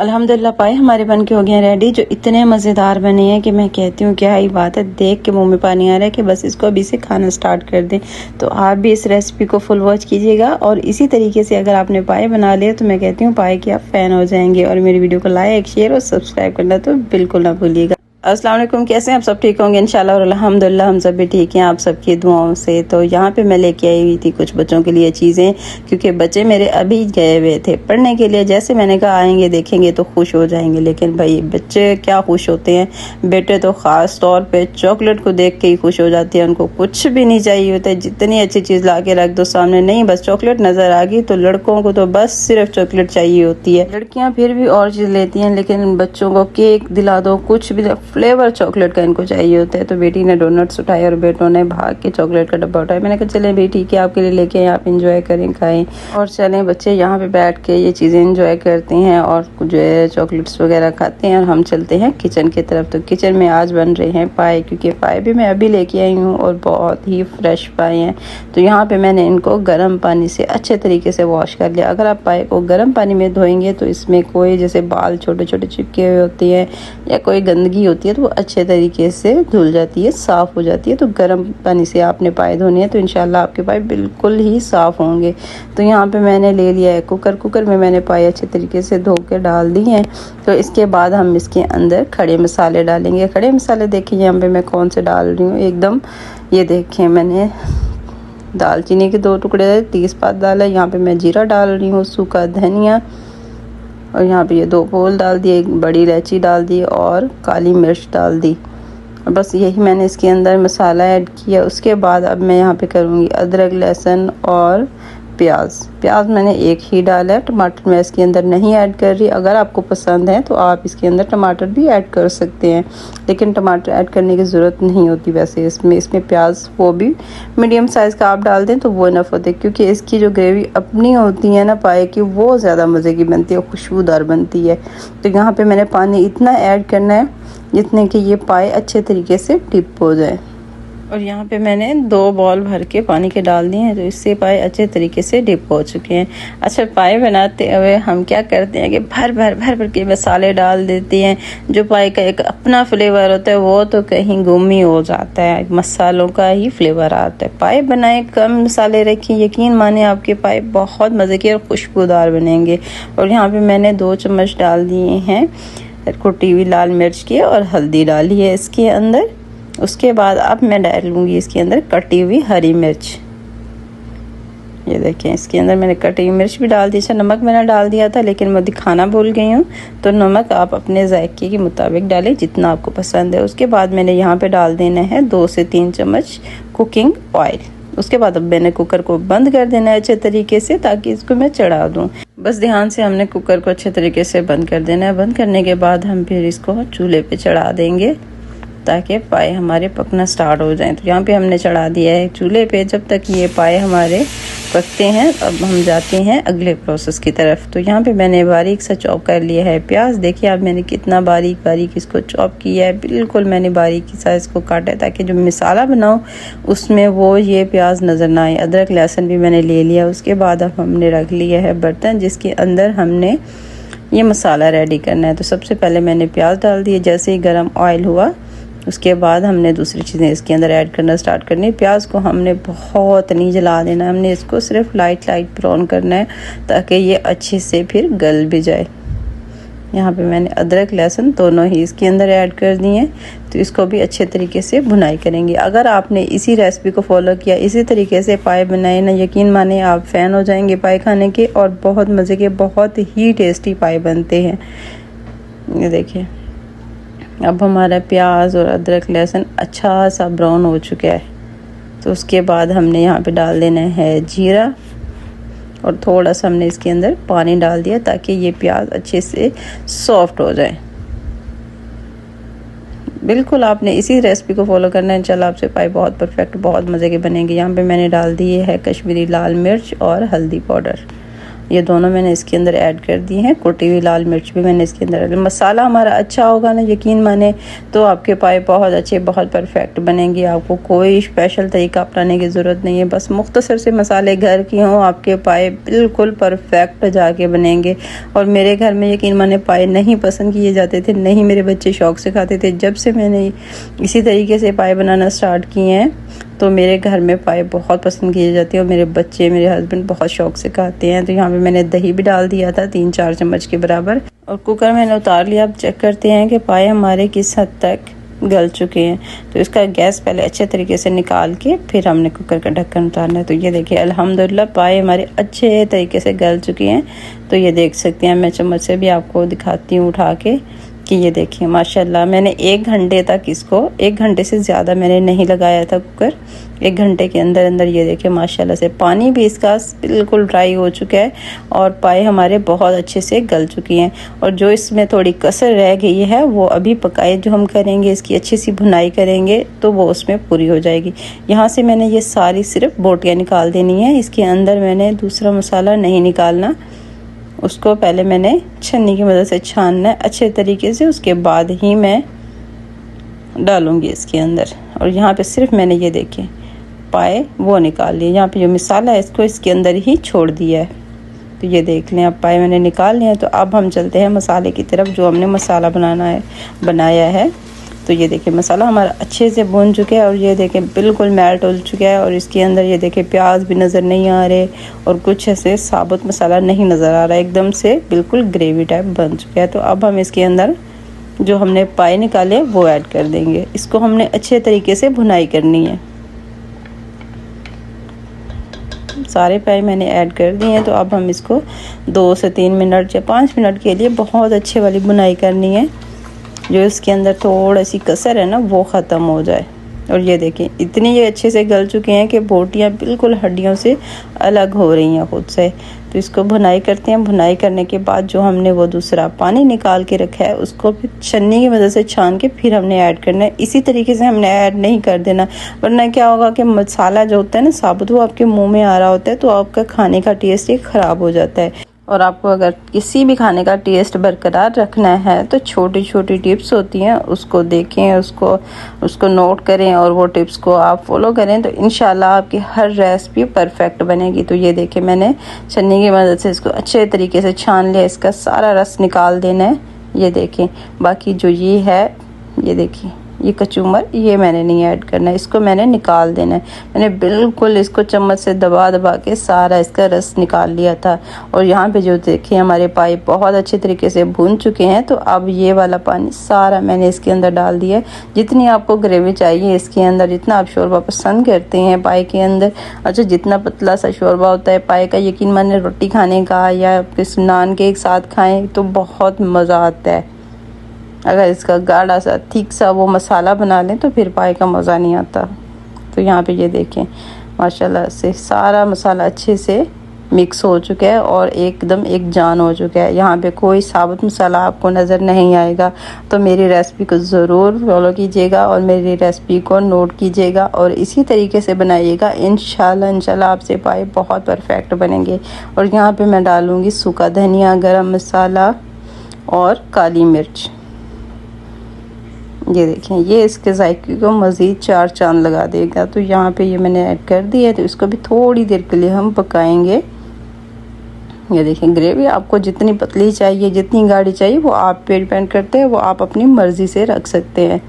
अल्हम्दुलिल्लाह पाए हमारे बन के हो गए हैं रेडी, जो इतने मज़ेदार बने हैं कि मैं कहती हूँ क्या ही बात है। देख के मुंह में पानी आ रहा है कि बस इसको अभी से खाना स्टार्ट कर दें। तो आप भी इस रेसिपी को फुल वॉच कीजिएगा और इसी तरीके से अगर आपने पाए बना लिए तो मैं कहती हूँ पाए कि आप फ़ैन हो जाएंगे। और मेरी वीडियो को लाइक शेयर और सब्सक्राइब करना तो बिल्कुल ना भूलिएगा। अस्सलाम वालेकुम, कैसे हैं आप? सब ठीक होंगे इंशाल्लाह और अल्हम्दुलिल्लाह हम सब भी ठीक हैं आप सबकी दुआओं से। तो यहाँ पे मैं लेके आई हुई थी कुछ बच्चों के लिए चीज़ें, क्योंकि बच्चे मेरे अभी गए हुए थे पढ़ने के लिए। जैसे मैंने कहा आएंगे देखेंगे तो खुश हो जाएंगे, लेकिन भाई बच्चे क्या खुश होते हैं, बेटे तो ख़ास तौर पे चॉकलेट को देख के ही खुश हो जाती है। उनको कुछ भी नहीं चाहिए होता है, जितनी अच्छी चीज़ ला के रख दो सामने, नहीं बस चॉकलेट नज़र आ गई तो लड़कों को तो बस सिर्फ चॉकलेट चाहिए होती है। लड़कियाँ फिर भी और चीज़ लेती हैं, लेकिन बच्चों को केक दिला दो, कुछ भी फ्लेवर चॉकलेट का इनको चाहिए होता है। तो बेटी ने डोनट्स उठाए और बेटों ने भाग के चॉकलेट का डब्बा उठाया। मैंने कहा चले बेटी ठीक है आपके लिए लेके आए, आप इंजॉय करें खाएं। और चलें बच्चे यहाँ पे बैठ के ये चीज़ें इंजॉय करते हैं और जो है चॉकलेट्स वगैरह खाते हैं। और हम चलते हैं किचन की तरफ। तो किचन में आज बन रहे हैं पाए, क्योंकि पाए भी मैं अभी लेके आई हूँ और बहुत ही फ्रेश पाए हैं। तो यहाँ पे मैंने इनको गर्म पानी से अच्छे तरीके से वॉश कर लिया। अगर आप पाए को गर्म पानी में धोएंगे तो इसमें कोई जैसे बाल छोटे छोटे चिपके हुए होते हैं या कोई गंदगी होती है तो वो अच्छे तरीके से धुल जाती है, साफ़ हो जाती है। तो गर्म पानी से आपने पाए धोने हैं तो इंशाल्लाह आपके पाए बिल्कुल ही साफ़ होंगे। तो यहाँ पे मैंने ले लिया है कुकर में मैंने पाए अच्छे तरीके से धो के डाल दिए हैं। तो इसके बाद हम इसके अंदर खड़े मसाले डालेंगे। खड़े मसाले देखिए यहाँ पे मैं कौन से डाल रही हूँ एकदम, ये देखें मैंने दालचीनी के 2 टुकड़े, तेज़पात डाला, यहाँ पे मैं जीरा डाल रही हूँ, सूखा धनिया, और यहाँ पे ये 2 फूल डाल दिए, एक बड़ी इलायची डाल दी और काली मिर्च डाल दी। और बस यही मैंने इसके अंदर मसाला ऐड किया। उसके बाद अब मैं यहाँ पे करूँगी अदरक लहसुन और प्याज मैंने एक ही डाला है, टमाटर मैं इसके अंदर नहीं ऐड कर रही। अगर आपको पसंद है तो आप इसके अंदर टमाटर भी ऐड कर सकते हैं, लेकिन टमाटर ऐड करने की ज़रूरत नहीं होती। वैसे इसमें प्याज वो भी मीडियम साइज़ का आप डाल दें तो वो इनफ होते, क्योंकि इसकी जो ग्रेवी अपनी होती है ना पाए की, वो ज़्यादा मज़े की बनती है, खुशबूदार बनती है। तो यहाँ पर मैंने पानी इतना ऐड करना है जितने कि ये पाए अच्छे तरीके से डिप हो जाए। और यहाँ पे मैंने 2 बॉल भर के पानी के डाल दिए हैं, तो इससे पाए अच्छे तरीके से डिप हो चुके हैं। अच्छा, पाए बनाते हुए हम क्या करते हैं कि भर भर के मसाले डाल देते हैं। जो पाए का एक अपना फ्लेवर होता है वो तो कहीं गुम ही हो जाता है, मसालों का ही फ्लेवर आता है। पाए बनाए कम मसाले रखें, यकीन माने आपके पाए बहुत मज़े के और खुशबूदार बनेंगे। और यहाँ पर मैंने 2 चम्मच डाल दिए हैं कुटी हुई लाल मिर्च की और हल्दी डाली है इसके अंदर। उसके बाद अब मैं डालूंगी इसके अंदर कटी हुई हरी मिर्च। ये देखें इसके अंदर मैंने कटी हुई मिर्च भी डाल दी। अच्छा, नमक मैंने डाल दिया था लेकिन मैं दिखाना भूल गई हूँ, तो नमक आप अपने जायके के मुताबिक डालें जितना आपको पसंद है। उसके बाद मैंने यहाँ पे डाल देना है 2 से 3 चम्मच कुकिंग ऑयल। उसके बाद अब मैंने कुकर को बंद कर देना है अच्छे तरीके से, ताकि इसको मैं चढ़ा दूँ। बस ध्यान से हमने कुकर को अच्छे तरीके से बंद कर देना है। बंद करने के बाद हम फिर इसको चूल्हे पे चढ़ा देंगे ताकि पाए हमारे पकना स्टार्ट हो जाएं। तो यहाँ पे हमने चढ़ा दिया है चूल्हे पे। जब तक ये पाए हमारे पकते हैं अब हम जाते हैं अगले प्रोसेस की तरफ। तो यहाँ पे मैंने बारीक सा चॉप कर लिया है प्याज। देखिए अब मैंने कितना बारीक इसको चॉप किया है, बिल्कुल मैंने बारीकी साइज को काटा है ताकि जो मसाला बनाऊँ उसमें वो ये प्याज नज़र ना आए। अदरक लहसुन भी मैंने ले लिया। उसके बाद अब हमने रख लिया है बर्तन जिसके अंदर हमने ये मसाला रेडी करना है। तो सबसे पहले मैंने प्याज डाल दिए। जैसे ही गर्म ऑयल हुआ उसके बाद हमने दूसरी चीज़ें इसके अंदर ऐड करना स्टार्ट करनी है। प्याज को हमने बहुत नहीं जला देना, हमने इसको सिर्फ लाइट ब्राउन करना है ताकि ये अच्छे से फिर गल भी जाए। यहाँ पे मैंने अदरक लहसुन दोनों ही इसके अंदर ऐड कर दिए हैं, तो इसको भी अच्छे तरीके से भुनाई करेंगे। अगर आपने इसी रेसिपी को फॉलो किया, इसी तरीके से पाए बनाए ना, यकीन माने आप फ़ैन हो जाएंगे पाए खाने के। और बहुत मज़े के बहुत ही टेस्टी पाए बनते हैं। ये देखिए अब हमारा प्याज और अदरक लहसुन अच्छा सा ब्राउन हो चुका है। तो उसके बाद हमने यहाँ पे डाल देना है जीरा और थोड़ा सा हमने इसके अंदर पानी डाल दिया ताकि ये प्याज अच्छे से सॉफ्ट हो जाए। बिल्कुल आपने इसी रेसिपी को फॉलो करना है, इंशाल्लाह आपसे पाए बहुत परफेक्ट बहुत मज़े के बनेंगे। यहाँ पे मैंने डाल दिए है कश्मीरी लाल मिर्च और हल्दी पाउडर। ये दोनों मैंने इसके अंदर ऐड कर दी हैं। कुटी हुई लाल मिर्च भी मैंने इसके अंदर। मसाला हमारा अच्छा होगा ना, यकीन माने, तो आपके पाए बहुत अच्छे, बहुत परफेक्ट बनेंगे। आपको कोई स्पेशल तरीका अपनाने की ज़रूरत नहीं है, बस मुख्तसर से मसाले घर के हों, आपके पाए बिल्कुल परफेक्ट जाके बनेंगे। और मेरे घर में यकीन माने पाए नहीं पसंद किए जाते थे, नहीं मेरे बच्चे शौक़ से खाते थे। जब से मैंने इसी तरीके से पाए बनाना स्टार्ट किए हैं तो मेरे घर में पाए बहुत पसंद किए जाते हैं और मेरे बच्चे, मेरे हस्बैंड बहुत शौक़ से खाते हैं। तो यहाँ पे मैंने दही भी डाल दिया था 3-4 चम्मच के बराबर, और कुकर मैंने उतार लिया। अब चेक करते हैं कि पाए हमारे किस हद तक गल चुके हैं। तो इसका गैस पहले अच्छे तरीके से निकाल के फिर हमने कुकर का ढक्कन उतारना है। तो ये देखिए अल्हम्दुलिल्लाह पाए हमारे अच्छे तरीके से गल चुके हैं। तो ये देख सकते हैं, मैं चम्मच से भी आपको दिखाती हूँ उठा के कि ये देखिए माशाल्लाह। मैंने 1 घंटे तक इसको, 1 घंटे से ज़्यादा मैंने नहीं लगाया था कुकर। 1 घंटे के अंदर अंदर ये देखिए माशाल्लाह से पानी भी इसका बिल्कुल ड्राई हो चुका है और पाए हमारे बहुत अच्छे से गल चुकी हैं। और जो इसमें थोड़ी कसर रह गई है वो अभी पकाए जो हम करेंगे, इसकी अच्छी सी भुनाई करेंगे तो वो उसमें पूरी हो जाएगी। यहाँ से मैंने ये सारी सिर्फ बोटियाँ निकाल देनी है। इसके अंदर मैंने दूसरा मसाला नहीं निकालना, उसको पहले मैंने छन्नी की मदद से छानना है अच्छे तरीके से, उसके बाद ही मैं डालूंगी इसके अंदर। और यहाँ पे सिर्फ मैंने ये देखें पाए वो निकाल लिए, यहाँ पे जो मसाला है इसको इसके अंदर ही छोड़ दिया है। तो ये देख लें, अब पाए मैंने निकाल लिए हैं। तो अब हम चलते हैं मसाले की तरफ, जो हमने मसाला बनाया है। तो ये देखिए मसाला हमारा अच्छे से भून चुका है और ये देखें बिल्कुल मेल्ट हो चुका है। और इसके अंदर ये देखें प्याज भी नज़र नहीं आ रहे और कुछ ऐसे साबुत मसाला नहीं नज़र आ रहा है, एकदम से बिल्कुल ग्रेवी टाइप बन चुका है। तो अब हम इसके अंदर जो हमने पाए निकाले वो ऐड कर देंगे। इसको हमने अच्छे तरीके से भुनाई करनी है। सारे पाए मैंने ऐड कर दिए हैं। तो अब हम इसको 2 से 3 मिनट या 5 मिनट के लिए बहुत अच्छे वाली भुनाई करनी है, जो इसके अंदर थोड़ा सी कसर है ना वो ख़त्म हो जाए। और ये देखें इतने ये अच्छे से गल चुके हैं कि बोटियाँ बिल्कुल हड्डियों से अलग हो रही हैं खुद से। तो इसको भुनाई करते हैं। भुनाई करने के बाद जो हमने वो दूसरा पानी निकाल के रखा है उसको फिर छन्नी की मदद से छान के फिर हमने ऐड करना है। इसी तरीके से हमने ऐड नहीं कर देना, वरना क्या होगा कि मसाला जो होता है ना साबुत, वो आपके मुँह में आ रहा होता है तो आपका खाने का टेस्ट ही ख़राब हो जाता है। और आपको अगर किसी भी खाने का टेस्ट बरकरार रखना है तो छोटी छोटी टिप्स होती हैं, उसको देखें, उसको नोट करें और वो टिप्स को आप फॉलो करें तो इंशाल्लाह आपकी हर रेसिपी परफेक्ट बनेगी। तो ये देखें मैंने छन्नी की मदद से इसको अच्छे तरीके से छान लिया, इसका सारा रस निकाल देना है। ये देखें बाकी जो ये है, ये देखिए ये कचूमर, ये मैंने नहीं ऐड करना है, इसको मैंने निकाल देना है। मैंने बिल्कुल इसको चम्मच से दबा दबा के सारा इसका रस निकाल लिया था। और यहाँ पे जो देखिए हमारे पाए बहुत अच्छे तरीके से भून चुके हैं। तो अब ये वाला पानी सारा मैंने इसके अंदर डाल दिया है। जितनी आपको ग्रेवी चाहिए इसके अंदर, जितना आप शोरबा पसंद करते हैं पाए के अंदर, अच्छा जितना पतला सा शोरबा होता है पाए का, यकीन माने रोटी खाने का या किस नान के एक साथ खाएँ तो बहुत मज़ा आता है। अगर इसका गाढ़ा सा थिक सा वो मसाला बना लें तो फिर पाए का मज़ा नहीं आता। तो यहाँ पे ये देखें माशाल्लाह से सारा मसाला अच्छे से मिक्स हो चुका है और एकदम एक जान हो चुका है। यहाँ पे कोई साबुत मसाला आपको नज़र नहीं आएगा। तो मेरी रेसिपी को ज़रूर फॉलो कीजिएगा और मेरी रेसिपी को नोट कीजिएगा और इसी तरीके से बनाइएगा। इंशाल्लाह आपसे पाए बहुत परफेक्ट बनेंगे। और यहाँ पे मैं डालूँगी सूखा धनिया, गरम मसाला और काली मिर्च। ये देखें ये इसके जायके को मज़ीद 4 चांद लगा देगा। तो यहाँ पे ये मैंने ऐड कर दिया है। तो इसको भी थोड़ी देर के लिए हम पकाएंगे। ये देखें ग्रेवी आपको जितनी पतली चाहिए, जितनी गाढ़ी चाहिए वो आप पे डिपेंड करते हैं, वो आप अपनी मर्ज़ी से रख सकते हैं।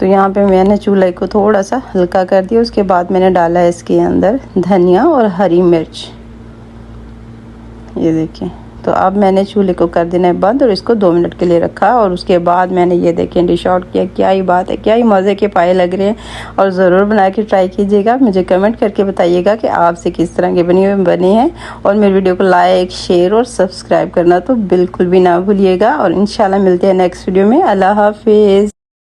तो यहाँ पे मैंने चूल्हे को थोड़ा सा हल्का कर दिया। उसके बाद मैंने डाला है इसके अंदर धनिया और हरी मिर्च। ये देखें, तो अब मैंने चूल्हे को कर देना है बंद और इसको 2 मिनट के लिए रखा। और उसके बाद मैंने ये देखें डिश आउट किया। क्या ही बात है, क्या ही मज़े के पाए लग रहे हैं। और ज़रूर बना के ट्राई कीजिएगा, मुझे कमेंट करके बताइएगा कि आपसे किस तरह के बने हैं। और मेरे वीडियो को लाइक, शेयर और सब्सक्राइब करना तो बिल्कुल भी ना भूलिएगा। और इंशाल्लाह मिलते हैं नेक्स्ट वीडियो में। अल्लाह हाफिज़।